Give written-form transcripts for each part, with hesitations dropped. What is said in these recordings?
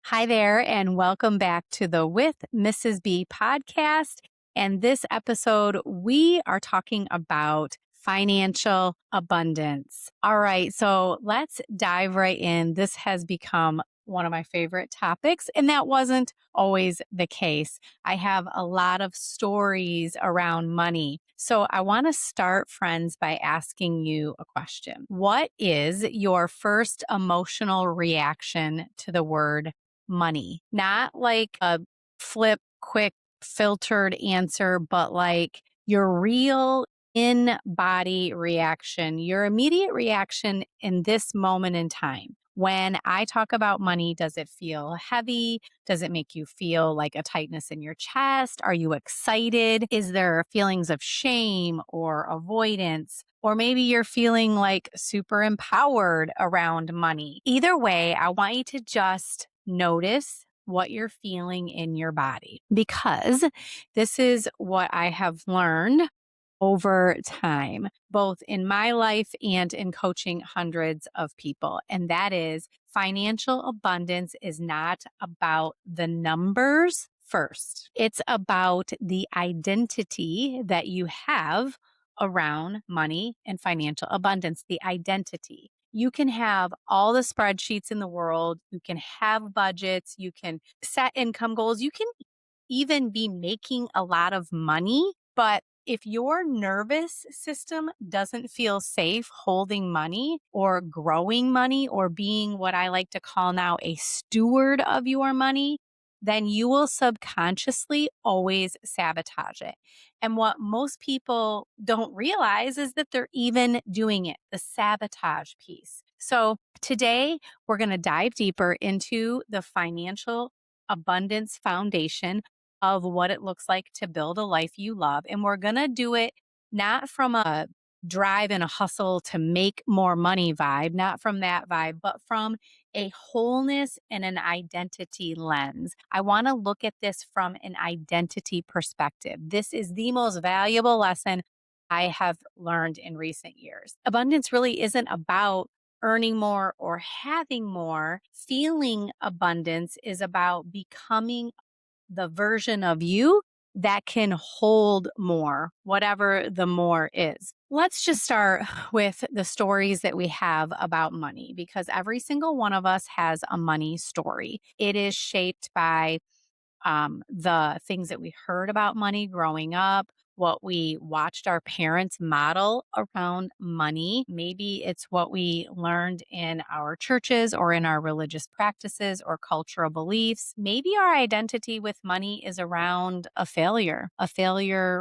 Hi there, and welcome back to the With Mrs. B podcast. And this episode, we are talking about financial abundance. All right, so let's dive right in. This has become one of my favorite topics, and that wasn't always the case. I have a lot of stories around money. So I want to start, friends, by asking you a question. What is your first emotional reaction to the word money? Not like a flip, quick, filtered answer, but like your real in body reaction, your immediate reaction in this moment in time. When I talk about money, does it feel heavy? Does it make you feel like a tightness in your chest? Are you excited? Is there feelings of shame or avoidance? Or maybe you're feeling like super empowered around money. Either way, I want you to just notice what you're feeling in your body, because this is what I have learned over time, both in my life and in coaching hundreds of people. And that is, financial abundance is not about the numbers first, it's about the identity that you have around money and financial abundance, the identity. You can have all the spreadsheets in the world, you can have budgets, you can set income goals, you can even be making a lot of money. But if your nervous system doesn't feel safe holding money or growing money or being what I like to call now a steward of your money, then you will subconsciously always sabotage it. And what most people don't realize is that they're even doing it, the sabotage piece. So today we're going to dive deeper into the financial abundance foundation of what it looks like to build a life you love. And we're going to do it not from a drive and a hustle to make more money vibe, not from that vibe, but from a wholeness and an identity lens. I want to look at this from an identity perspective. This is the most valuable lesson I have learned in recent years. Abundance really isn't about earning more or having more. Feeling abundance is about becoming the version of you that can hold more, whatever the more is. Let's just start with the stories that we have about money, because every single one of us has a money story. It is shaped by the things that we heard about money growing up, what we watched our parents model around money. Maybe it's what we learned in our churches or in our religious practices or cultural beliefs. Maybe our identity with money is around a failure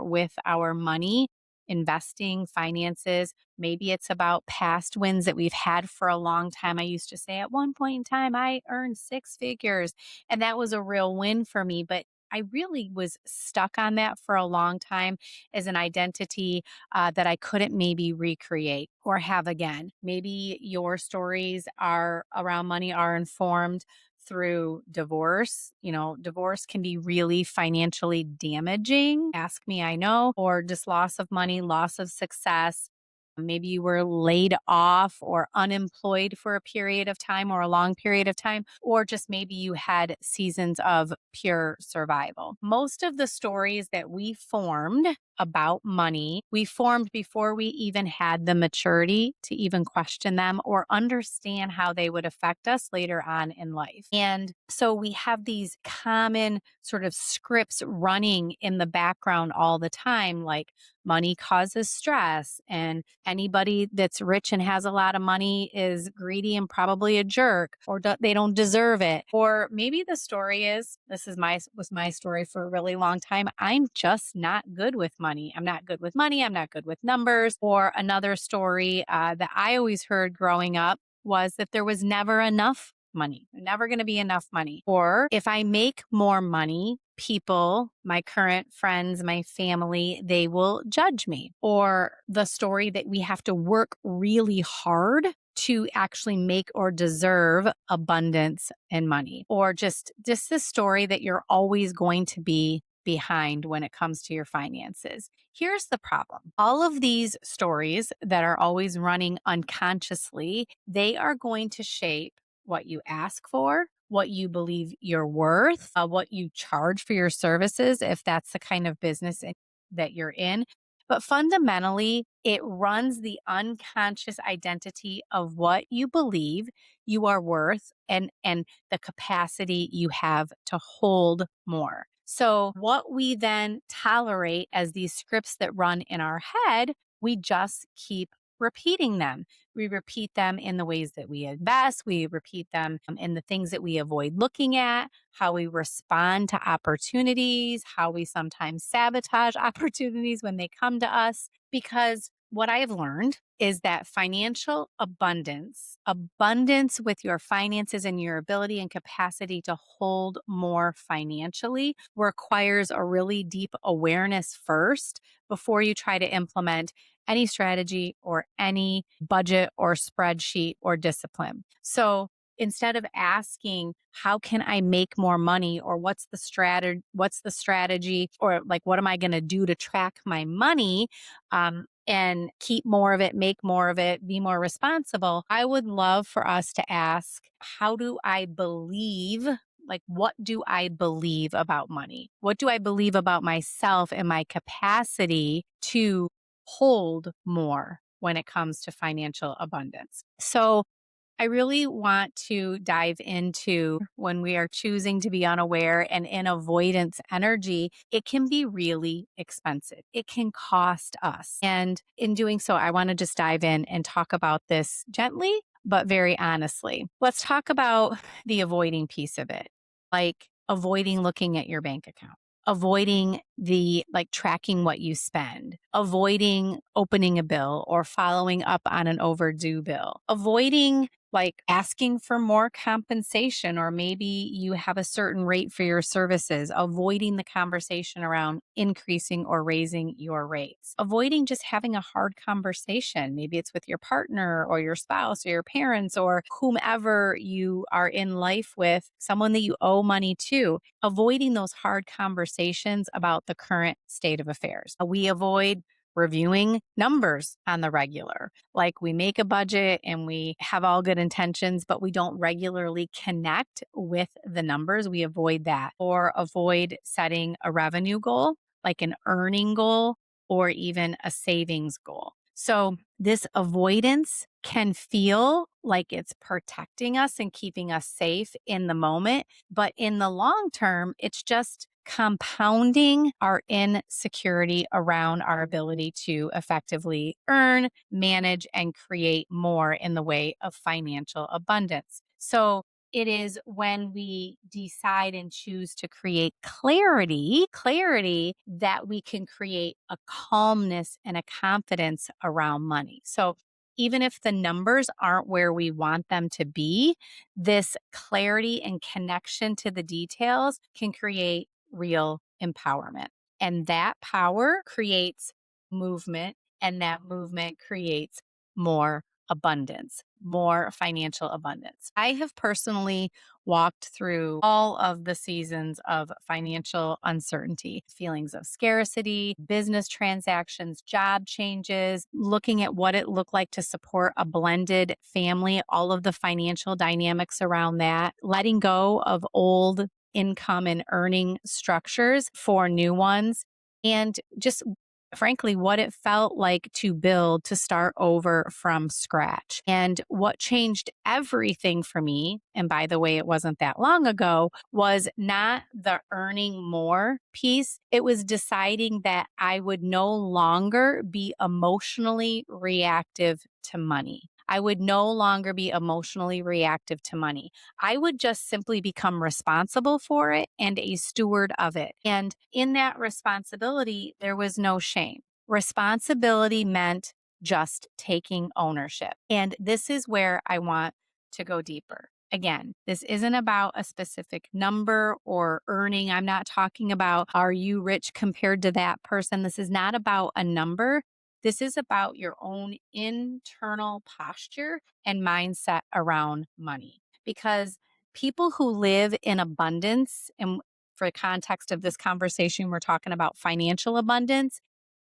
with our money. Investing, finances. Maybe it's about past wins that we've had for a long time. I used to say at one point in time, I earned six figures. And that was a real win for me. But I really was stuck on that for a long time as an identity that I couldn't maybe recreate or have again. Maybe your stories are around money are informed through divorce. You know, divorce can be really financially damaging. Ask me, I know, or just loss of money, loss of success. Maybe you were laid off or unemployed for a period of time or a long period of time, or just maybe you had seasons of pure survival. Most of the stories that we formed about money, we formed before we even had the maturity to even question them or understand how they would affect us later on in life. And so we have these common sort of scripts running in the background all the time, like money causes stress, and anybody that's rich and has a lot of money is greedy and probably a jerk, or they don't deserve it. Or maybe the story is, this is was my story for a really long time, I'm just not good with money. I'm not good with money. I'm not good with numbers. Or another story that I always heard growing up was that there was never enough money, never going to be enough money. Or if I make more money, people, my current friends, my family, they will judge me. Or the story that we have to work really hard to actually make or deserve abundance and money. Or just this story that you're always going to be behind when it comes to your finances. Here's the problem. All of these stories that are always running unconsciously, they are going to shape what you ask for, what you believe you're worth, what you charge for your services, if that's the kind of business that you're in. But fundamentally, it runs the unconscious identity of what you believe you are worth and the capacity you have to hold more. So, what we then tolerate as these scripts that run in our head, we just keep repeating them. We repeat them in the ways that we invest, we repeat them in the things that we avoid looking at, how we respond to opportunities, how we sometimes sabotage opportunities when they come to us. Because what I have learned is that financial abundance with your finances and your ability and capacity to hold more financially requires a really deep awareness first before you try to implement any strategy or any budget or spreadsheet or discipline. So instead of asking, how can I make more money, or what's the strategy, or like, what am I going to do to track my money, and keep more of it, make more of it, be more responsible, I would love for us to ask, how do I believe? Like, what do I believe about money? What do I believe about myself and my capacity to hold more when it comes to financial abundance? So, I really want to dive into when we are choosing to be unaware and in avoidance energy, it can be really expensive. It can cost us. And in doing so, I want to just dive in and talk about this gently, but very honestly. Let's talk about the avoiding piece of it, like avoiding looking at your bank account, avoiding the like tracking what you spend, avoiding opening a bill or following up on an overdue bill, avoiding like asking for more compensation, or maybe you have a certain rate for your services, avoiding the conversation around increasing or raising your rates, avoiding just having a hard conversation. Maybe it's with your partner or your spouse or your parents or whomever you are in life with, someone that you owe money to, avoiding those hard conversations about the current state of affairs. We avoid reviewing numbers on the regular. Like, we make a budget and we have all good intentions, but we don't regularly connect with the numbers. We avoid that, or avoid setting a revenue goal, like an earning goal or even a savings goal. So, this avoidance can feel like it's protecting us and keeping us safe in the moment. But in the long term, it's just compounding our insecurity around our ability to effectively earn, manage, and create more in the way of financial abundance. So, it is when we decide and choose to create clarity that we can create a calmness and a confidence around money. So, even if the numbers aren't where we want them to be, this clarity and connection to the details can create real empowerment. And that power creates movement, and that movement creates more abundance, more financial abundance. I have personally walked through all of the seasons of financial uncertainty, feelings of scarcity, business transactions, job changes, looking at what it looked like to support a blended family, all of the financial dynamics around that, letting go of old income and earning structures for new ones, and just frankly, what it felt like to build, to start over from scratch. And what changed everything for me, and by the way, it wasn't that long ago, was not the earning more piece. It was deciding that I would no longer be emotionally reactive to money. I would no longer be emotionally reactive to money. I would just simply become responsible for it and a steward of it. And in that responsibility, there was no shame. Responsibility meant just taking ownership. And this is where I want to go deeper. Again, this isn't about a specific number or earning. I'm not talking about, are you rich compared to that person? This is not about a number. This is about your own internal posture and mindset around money. Because people who live in abundance, and for the context of this conversation, we're talking about financial abundance,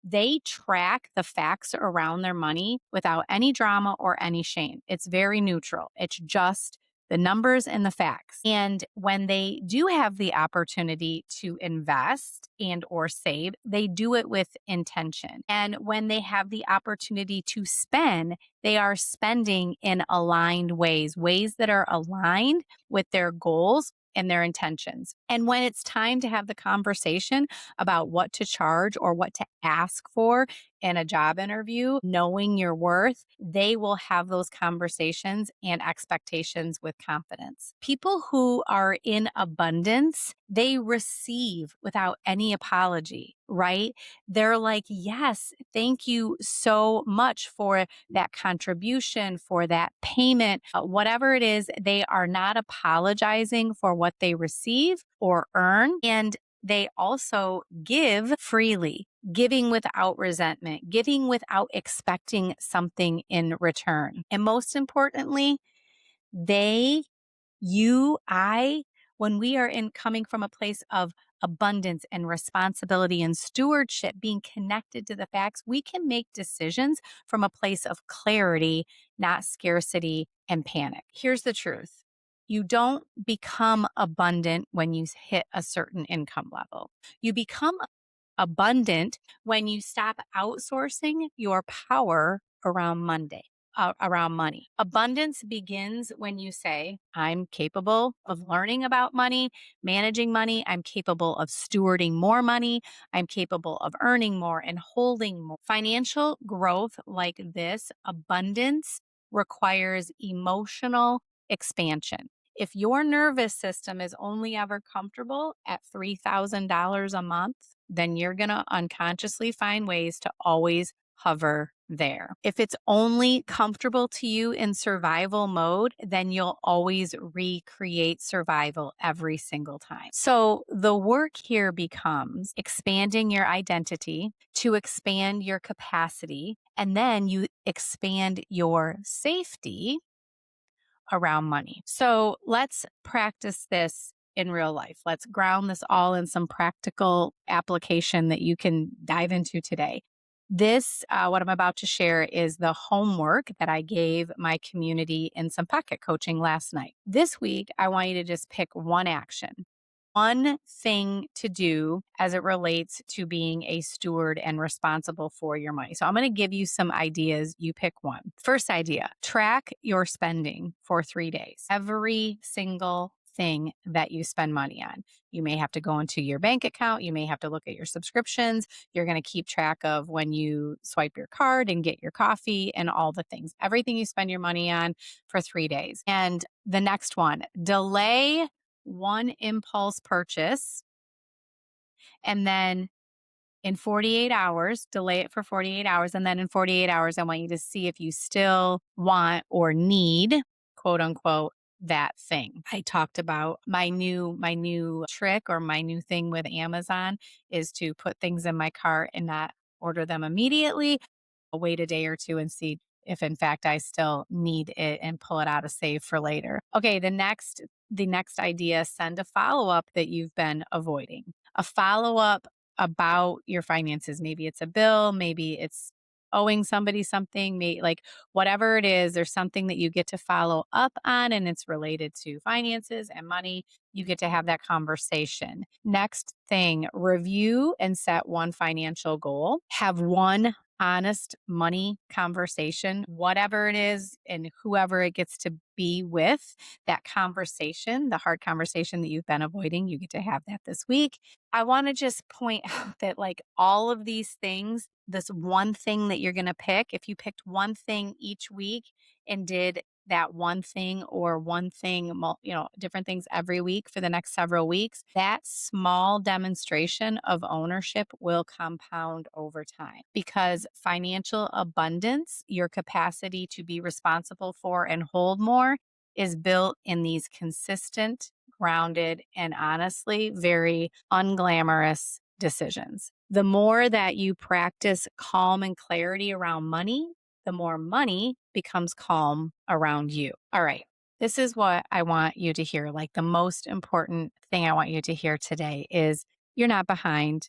they track the facts around their money without any drama or any shame. It's very neutral. It's just the numbers and the facts. And when they do have the opportunity to invest and or save, they do it with intention. And when they have the opportunity to spend, they are spending in aligned ways, ways that are aligned with their goals and their intentions. And when it's time to have the conversation about what to charge or what to ask for in a job interview, knowing your worth, they will have those conversations and expectations with confidence. People who are in abundance, they receive without any apology, right? They're like, yes, thank you so much for that contribution, for that payment, whatever it is, they are not apologizing for what they receive or earn. And they also give freely, giving without resentment, giving without expecting something in return. And most importantly, they, you, I, when we are in coming from a place of abundance and responsibility and stewardship, being connected to the facts, we can make decisions from a place of clarity, not scarcity and panic. Here's the truth. You don't become abundant when you hit a certain income level. You become abundant when you stop outsourcing your power around around money. Abundance begins when you say, I'm capable of learning about money, managing money. I'm capable of stewarding more money. I'm capable of earning more and holding more. Financial growth like this, abundance, requires emotional expansion. If your nervous system is only ever comfortable at $3,000 a month, then you're going to unconsciously find ways to always hover there. If it's only comfortable to you in survival mode, then you'll always recreate survival every single time. So the work here becomes expanding your identity to expand your capacity, and then you expand your safety around money. So let's practice this in real life. Let's ground this all in some practical application that you can dive into today. This, what I'm about to share, is the homework that I gave my community in some pocket coaching last night. This week, I want you to just pick one action, one thing to do as it relates to being a steward and responsible for your money. So I'm going to give you some ideas. You pick one. First idea, track your spending for 3 days. Every single thing that you spend money on. You may have to go into your bank account. You may have to look at your subscriptions. You're going to keep track of when you swipe your card and get your coffee and all the things, everything you spend your money on for 3 days. And the next one, delay one impulse purchase, and then in 48 hours, delay it for 48 hours. And then in 48 hours, I want you to see if you still want or need, quote unquote, that thing. I talked about my new trick, or my new thing with Amazon, is to put things in my cart and not order them immediately. I'll wait a day or two and see if in fact I still need it and pull it out of save for later. Okay, the next idea, send a follow-up that you've been avoiding. A follow-up about your finances. Maybe it's a bill, maybe it's owing somebody something, like whatever it is, there's something that you get to follow up on and it's related to finances and money. You get to have that conversation. Next thing, review and set one financial goal. Have one honest money conversation, whatever it is, and whoever it gets to be with. That conversation, the hard conversation that you've been avoiding, you get to have that this week. I want to just point out that, like, all of these things, this one thing that you're going to pick, if you picked one thing each week and did that one thing, or one thing, different things every week for the next several weeks, that small demonstration of ownership will compound over time, because financial abundance, your capacity to be responsible for and hold more, is built in these consistent, grounded, and honestly very unglamorous decisions. The more that you practice calm and clarity around money, the more money becomes calm around you. All right. This is what I want you to hear. Like, the most important thing I want you to hear today is you're not behind.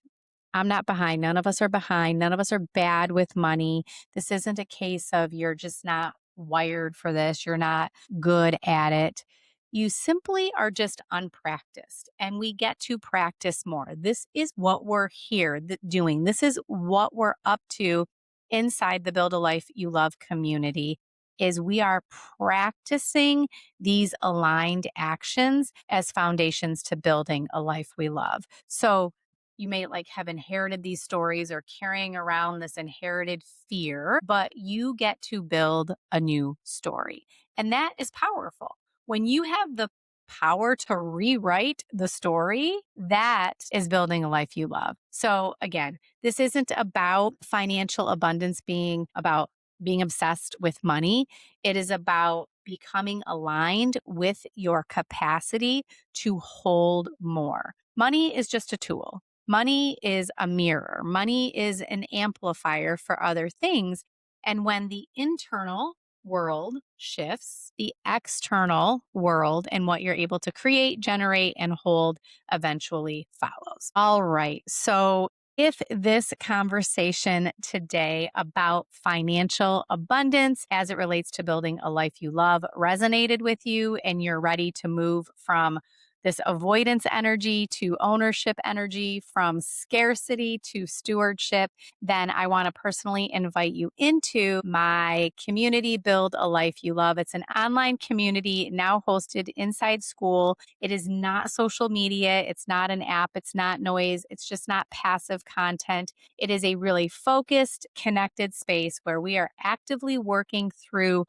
I'm not behind. None of us are behind. None of us are bad with money. This isn't a case of you're just not wired for this. You're not good at it. You simply are just unpracticed, and we get to practice more. This is what we're here doing. This is what we're up to inside the Build a Life You Love community is we are practicing these aligned actions as foundations to building a life we love. So you may like have inherited these stories or carrying around this inherited fear, but you get to build a new story. And that is powerful. When you have the power to rewrite the story, that is building a life you love. So again, this isn't about financial abundance being about being obsessed with money. It is about becoming aligned with your capacity to hold more. Money is just a tool. Money is a mirror. Money is an amplifier for other things. And when the internal world shifts, the external world and what you're able to create, generate, and hold eventually follows. All right. So, if this conversation today about financial abundance as it relates to building a life you love resonated with you and you're ready to move from this avoidance energy to ownership energy, from scarcity to stewardship, then I want to personally invite you into my community, Build a Life You Love. It's an online community now hosted inside SKOOL. It is not social media. It's not an app. It's not noise. It's just not passive content. It is a really focused, connected space where we are actively working through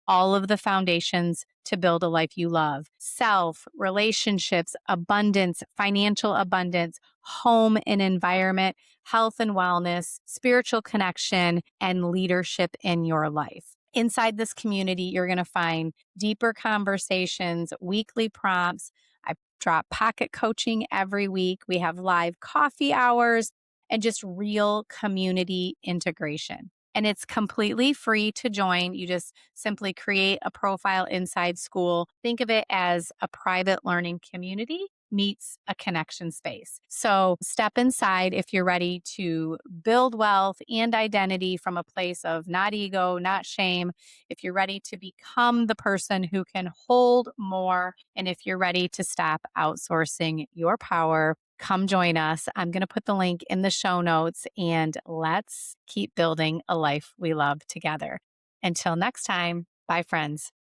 all of the foundations to build a life you love: self, relationships, abundance, financial abundance, home and environment, health and wellness, spiritual connection, and leadership in your life. Inside this community, you're going to find deeper conversations, weekly prompts. I drop pocket coaching every week. We have live coffee hours and just real community integration. And it's completely free to join. You just simply create a profile inside SKOOL. Think of it as a private learning community meets a connection space. So step inside if you're ready to build wealth and identity from a place of not ego, not shame. If you're ready to become the person who can hold more, and if you're ready to stop outsourcing your power, come join us. I'm going to put the link in the show notes and let's keep building a life we love together. Until next time, bye, friends.